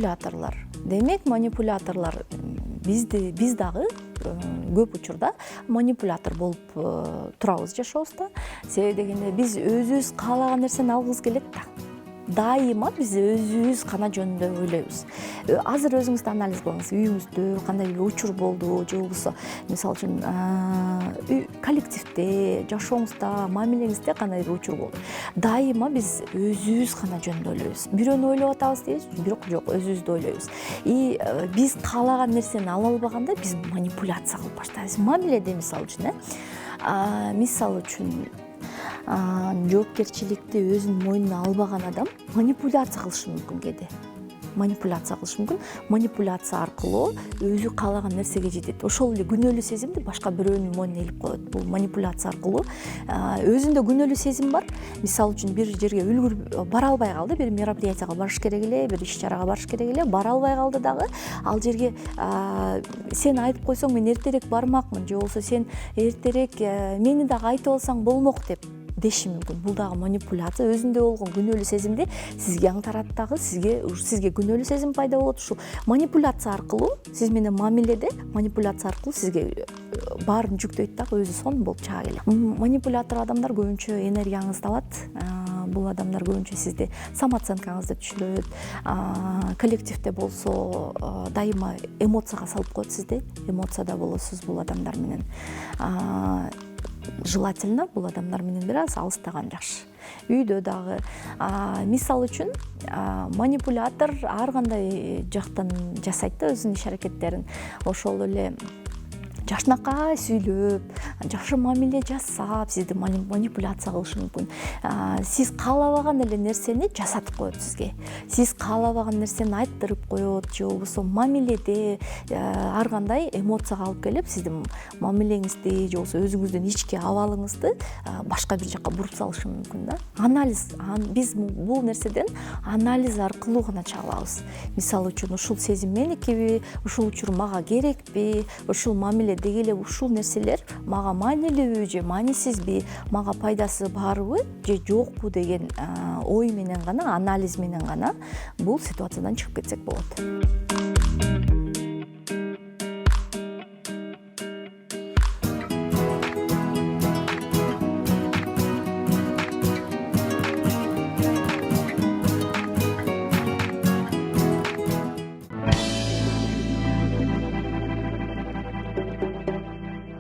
манипуляторлор. Демек манипуляторлор биз дагы көп учурда манипулятор болуп турабыз жашообузда. Себеби дегенде биз өзүбүз каалаган нерсени алгыбыз келет да. Дайыма биз өзүбүз гана жөнүндө ойлойбуз. Азыр өзүңүз да анализ кылыңыз. Үйүңүздө кандай бир учур болду, же болбосо мисалы үчүн коллективде, жашооңузда, мамилеңизде кандай бир учур болду. Дайыма биз өзүбүз гана жөнүндө ойлойбуз. Бирөөнү ойлоп атабыз дейбиз, бирок жок, өзүбүздү ойлойбуз. Биз каалаган нерсени ала албаганда биз манипуляция кылып баштайбыз. Мамиледе мисалы үчүн жоопкерчиликти өзүнүн мойнуна албаган адам манипуляция кылышы мүмкүн кээде. Манипуляция аркылуу өзү каалаган нерсеге жетет. Ошол эле күнөөлүү сезимди башка бирөөнүн мойнуна илип коет. Бул манипуляция аркылуу өзүндө күнөөлүү сезим бар. Мисалы үчүн бир жерге үлгүрүп бара албай калды, бир мероприятияга барыш керек эле, бир иш-чарага барыш керек эле, бара албай калды дагы. Ал жерге сен айтып койсоң мен эртерээк бармакмын, же болбосо сен эртерээк мени дагы айтып алсаң болмок деп деши мүмкүн. Бул дагы манипуляция. Өзүндө болгон күнөөлүү сезимди сизге аңтарат дагы, сизге күнөөлүү сезим пайда болот. Ушул манипуляция аркылуу сиз менен мамиледе манипуляция аркылуу сизге баарын жүктөйт дагы, өзү сонун болуп чыга келет. Манипулятор адамдар көбүнчө энергияңызды алат. Бул адамдар көбүнчө сизди самооценкаңызды түшүрөт. Коллективде болсо дайыма эмоцияга салып коет сизди. Эмоцияда болосуз бул адамдар менен. Желательно бул адамдар менен бир аз алыстаган жакшы. Үйдө дагы мисалы үчүн манипулятор ар кандай жактан жасайт да өзүнүн иш аракеттерин. Ошол эле жакшынакай сүйлөп, жакшы мамиле жасап, сизди манипуляция кылышы мүмкүн. Сиз каалабаган эле нерсени жасатып коет сизге. Сиз каалабаган нерсени айттырып коет, же болбосо мамиледе ар кандай эмоцияга алып келип, сиздин мамилеңизди, же болбосо өзүңүздүн ички абалыңызды башка бир жакка буруп салышы мүмкүн да. Анализ, биз бул нерседен анализ аркылуу гана чыга алабыз. Мисалы үчүн ушул сезим меникиби, ушул учур мага керекпи, ушул мамиле деги эле ушул нерселер мага маанилүүбү же маанисизби, мага пайдасы барбы же жокпу деген ой менен гана, анализ менен гана бул ситуациядан чыгып кетсек болот.